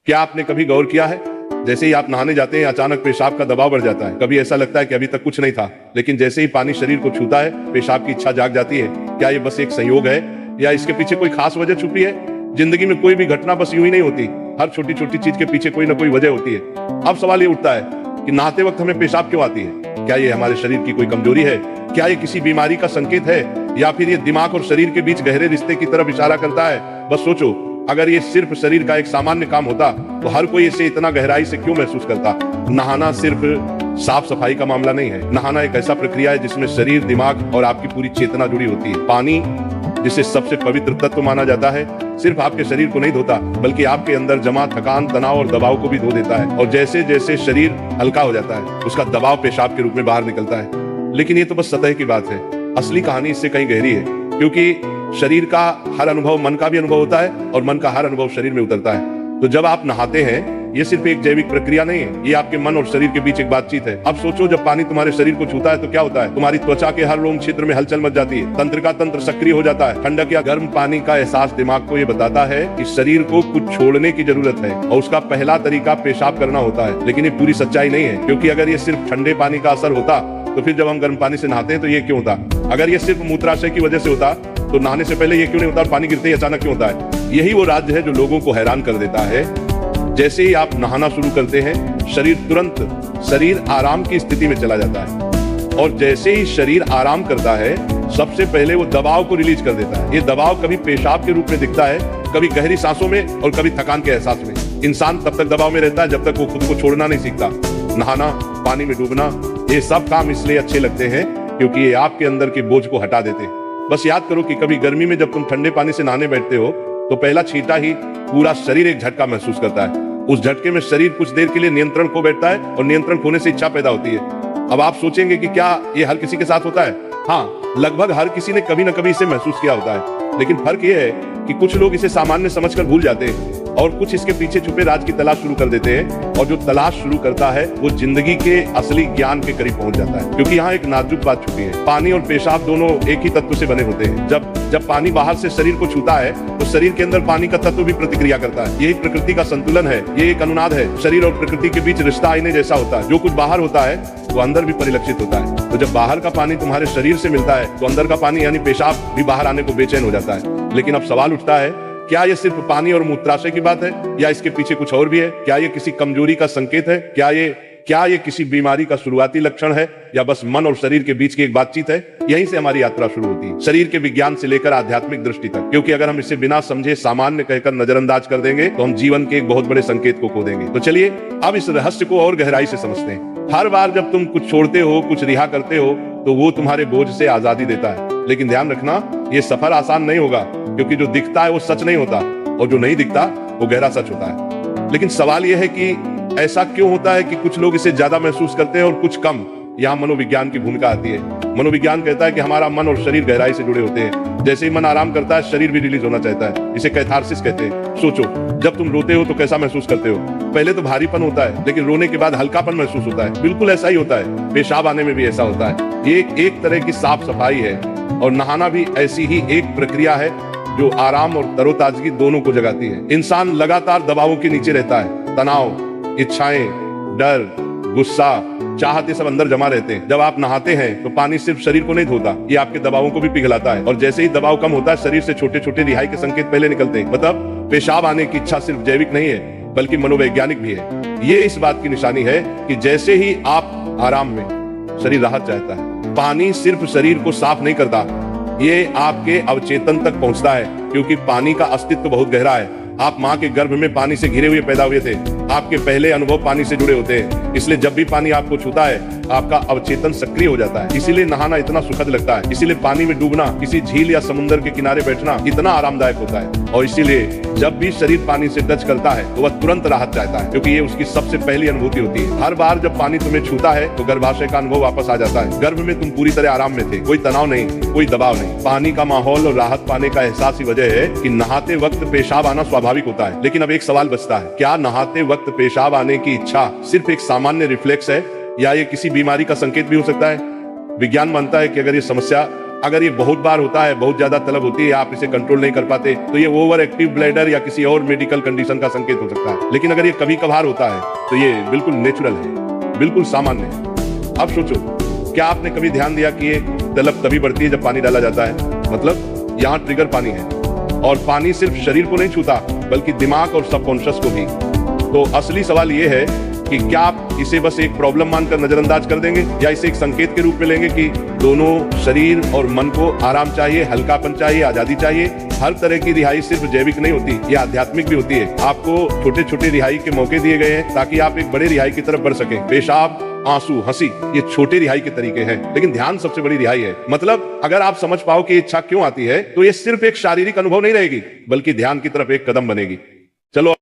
क्या आपने कभी गौर किया है, जैसे ही आप नहाने जाते हैं अचानक पेशाब का दबाव बढ़ जाता है। कभी ऐसा लगता है कि अभी तक कुछ नहीं था, लेकिन जैसे ही पानी शरीर को छूता है पेशाब की इच्छा जाग जाती है। क्या ये बस एक संयोग है या इसके पीछे कोई खास वजह छुपी है? जिंदगी में कोई भी घटना बस यूं ही नहीं होती, हर छोटी छोटी चीज के पीछे कोई ना कोई वजह होती है। अब सवाल ये उठता है कि नहाते वक्त हमें पेशाब क्यों आती है? क्या ये हमारे शरीर की कोई कमजोरी है? क्या ये किसी बीमारी का संकेत है, या फिर ये दिमाग और शरीर के बीच गहरे रिश्ते की तरफ इशारा करता है? बस सोचो, अगर ये सिर्फ शरीर का एक सामान्य काम होता तो हर कोई इसे इतना गहराई से क्यों महसूस करता? नहाना सिर्फ साफ सफाई का मामला नहीं है। नहाना एक ऐसा प्रक्रिया है जिसमें शरीर, दिमाग और आपकी पूरी चेतना जुड़ी होती है। पानी, जिसे सबसे पवित्र तत्व माना जाता है, सिर्फ आपके शरीर को नहीं धोता, बल्कि आपके अंदर जमा थकान, तनाव और दबाव को भी धो देता है। और जैसे जैसे शरीर हल्का हो जाता है, उसका दबाव पेशाब के रूप में बाहर निकलता है। लेकिन ये तो बस सतह की बात है। असली कहानी इससे कहीं गहरी है, क्योंकि शरीर का हर अनुभव मन का भी अनुभव होता है और मन का हर अनुभव शरीर में उतरता है। तो जब आप नहाते हैं, ये सिर्फ एक जैविक प्रक्रिया नहीं है, ये आपके मन और शरीर के बीच एक बातचीत है। अब सोचो, जब पानी तुम्हारे शरीर को छूता है तो क्या होता है? तुम्हारी त्वचा के हर रोम क्षेत्र में हलचल मच जाती है, तंत्रिका तंत्र सक्रिय हो जाता है। ठंडक या गर्म पानी का एहसास दिमाग को ये बताता है कि शरीर को कुछ छोड़ने की जरूरत है, और उसका पहला तरीका पेशाब करना होता है। लेकिन ये पूरी सच्चाई नहीं है, क्योंकि अगर ये सिर्फ ठंडे पानी का असर होता तो फिर जब हम गर्म पानी से नहाते हैं तो ये क्यों होता? अगर ये सिर्फ मूत्राशय की वजह से होता तो नहाने से पहले ये क्यों नहीं होता, और पानी गिरते ही अचानक क्यों होता है? यही वो राज्य है जो लोगों को हैरान कर देता है। जैसे ही आप नहाना शुरू करते हैं, शरीर आराम की स्थिति में चला जाता है, और जैसे ही शरीर आराम करता है, सबसे पहले वो दबाव को रिलीज कर देता है। ये दबाव कभी पेशाब के रूप में दिखता है, कभी गहरी सांसों में, और कभी थकान के एहसास में। इंसान तब तक दबाव में रहता है जब तक वो खुद को छोड़ना नहीं सीखता। नहाना, पानी में डूबना, ये सब काम इसलिए अच्छे लगते हैं क्योंकि ये आपके अंदर के बोझ को हटा देते हैं। बस याद करो कि कभी गर्मी में जब तुम ठंडे पानी से नहाने बैठते हो तो पहला छींटा ही पूरा शरीर एक झटका महसूस करता है। उस झटके में शरीर कुछ देर के लिए नियंत्रण खो बैठता है, और नियंत्रण खोने से इच्छा पैदा होती है। अब आप सोचेंगे कि क्या ये हर किसी के साथ होता है? हाँ, लगभग हर किसी ने कभी न कभी इसे महसूस किया होता है। लेकिन फर्क ये है कि कुछ लोग इसे सामान्य समझकर भूल जाते हैं, और कुछ इसके पीछे छुपे राज की तलाश शुरू कर देते हैं। और जो तलाश शुरू करता है वो जिंदगी के असली ज्ञान के करीब पहुंच जाता है, क्योंकि यहाँ एक नाजुक बात छुपी है। पानी और पेशाब दोनों एक ही तत्व से बने होते हैं। जब पानी बाहर से शरीर को छूता है तो शरीर के अंदर पानी का तत्व भी प्रतिक्रिया करता है। यही प्रकृति का संतुलन है, ये एक अनुनाद है। शरीर और प्रकृति के बीच रिश्ता आईने जैसा होता है। जो कुछ बाहर होता है वो अंदर भी परिलक्षित होता है। तो जब बाहर का पानी तुम्हारे शरीर से मिलता है तो अंदर का पानी यानी पेशाब भी बाहर आने को बेचैन हो जाता है। लेकिन अब सवाल उठता है, क्या ये सिर्फ पानी और मूत्राशय की बात है, या इसके पीछे कुछ और भी है? क्या ये किसी कमजोरी का संकेत है? क्या ये किसी बीमारी का शुरुआती लक्षण है, या बस मन और शरीर के बीच की एक बातचीत है? यहीं से हमारी यात्रा शुरू होती है, शरीर के विज्ञान से लेकर आध्यात्मिक दृष्टि तक। क्योंकि अगर हम इसे बिना समझे सामान्य कहकर नजरअंदाज कर देंगे तो हम जीवन के एक बहुत बड़े संकेत को खो देंगे। तो चलिए अब इस रहस्य को और गहराई से समझते हैं। हर बार जब तुम कुछ छोड़ते हो, कुछ रिहा करते हो, तो वो तुम्हारे बोझ से आजादी देता है। लेकिन ध्यान रखना, ये सफर आसान नहीं होगा, क्योंकि जो दिखता है वो सच नहीं होता, और जो नहीं दिखता वो गहरा सच होता है। लेकिन सवाल यह है कि ऐसा क्यों होता है कि कुछ लोग इसे ज्यादा महसूस करते हैं और कुछ कम? यहाँ मनोविज्ञान की भूमिका आती है। मनोविज्ञान कहता है कि हमारा मन और शरीर गहराई से जुड़े होते हैं। जैसे ही मन आराम करता है, शरीर भी रिलीज होना चाहता है। इसे कैथारसिस कहते हैं। सोचो, जब तुम रोते हो तो कैसा महसूस करते हो? पहले तो भारीपन होता है, लेकिन रोने के बाद हल्कापन महसूस होता है। बिल्कुल ऐसा ही होता है। पेशाब आने में भी ऐसा होता है। ये एक तरह की साफ सफाई है, और नहाना भी ऐसी ही एक प्रक्रिया है जो आराम और तरोताजगी दोनों को जगाती है। इंसान लगातार दबावों के नीचे रहता है। तनाव, इच्छाएं, डर, गुस्सा, चाहत, ये सब अंदर जमा रहते हैं। जब आप नहाते हैं तो पानी सिर्फ शरीर को नहीं धोता, ये आपके दबावों को भी पिघलाता है। और जैसे ही दबाव कम होता है, शरीर से छोटे छोटे रिहाई के संकेत पहले निकलते हैं। मतलब पेशाब आने की इच्छा सिर्फ जैविक नहीं है, बल्कि मनोवैज्ञानिक भी है। ये इस बात की निशानी है कि जैसे ही आप आराम में, शरीर राहत चाहता है। पानी सिर्फ शरीर को साफ नहीं करता, ये आपके अवचेतन तक पहुंचता है, क्योंकि पानी का अस्तित्व बहुत गहरा है। आप माँ के गर्भ में पानी से घिरे हुए पैदा हुए थे। आपके पहले अनुभव पानी से जुड़े होते हैं। इसलिए जब भी पानी आपको छूता है, आपका अवचेतन सक्रिय हो जाता है। इसीलिए नहाना इतना सुखद लगता है। इसीलिए पानी में डूबना, किसी झील या समुद्र के किनारे बैठना इतना आरामदायक होता है। और इसीलिए जब भी शरीर पानी से टच करता है तो वह तुरंत राहत चाहता है, क्योंकि ये उसकी सबसे पहली अनुभूति होती है। हर बार जब पानी तुम्हें छूता है तो गर्भाशय का अनुभव वापस आ जाता है। गर्भ में तुम पूरी तरह आराम में थे, कोई तनाव नहीं, कोई दबाव नहीं। पानी का माहौल और राहत पाने का एहसास ही वजह है कि नहाते वक्त पेशाब आना स्वाभाविक होता है। लेकिन अब एक सवाल बचता है, क्या नहाते वक्त पेशाब आने की इच्छा सिर्फ एक सामान्य रिफ्लेक्स है, या ये किसी बीमारी का संकेत भी हो सकता है? विज्ञान मानता है कि अगर ये समस्या अगर ये बहुत बार होता है, बहुत ज्यादा तलब होती है, आप इसे कंट्रोल नहीं कर पाते, तो ये ओवर एक्टिव ब्लैडर या किसी और मेडिकल कंडीशन का संकेत हो सकता है। लेकिन अगर ये कभी कभार होता है तो ये बिल्कुल नेचुरल है, बिल्कुल सामान्य है। अब सोचो, क्या आपने कभी ध्यान दिया कि ये तलब तभी बढ़ती है जब पानी डाला जाता है? मतलब यहाँ ट्रिगर पानी है, और पानी सिर्फ शरीर को नहीं छूता बल्कि दिमाग और सबकॉन्शियस को भी। तो असली सवाल ये है कि क्या आप इसे बस एक प्रॉब्लम मानकर नजरअंदाज कर देंगे, या इसे एक संकेत के रूप में लेंगे कि दोनों शरीर और मन को आराम चाहिए, हल्कापन चाहिए, आजादी चाहिए। हर तरह की रिहाई सिर्फ जैविक नहीं होती, यह आध्यात्मिक भी होती है। आपको छोटे छोटे रिहाई के मौके दिए गए हैं ताकि आप एक बड़े रिहाई की तरफ बढ़ सकें। पेशाब, आंसू, हंसी, ये छोटे रिहाई के तरीके हैं, लेकिन ध्यान सबसे बड़ी रिहाई है। मतलब अगर आप समझ पाओ कि इच्छा क्यों आती है, तो ये सिर्फ एक शारीरिक अनुभव नहीं रहेगी बल्कि ध्यान की तरफ एक कदम बनेगी। चलो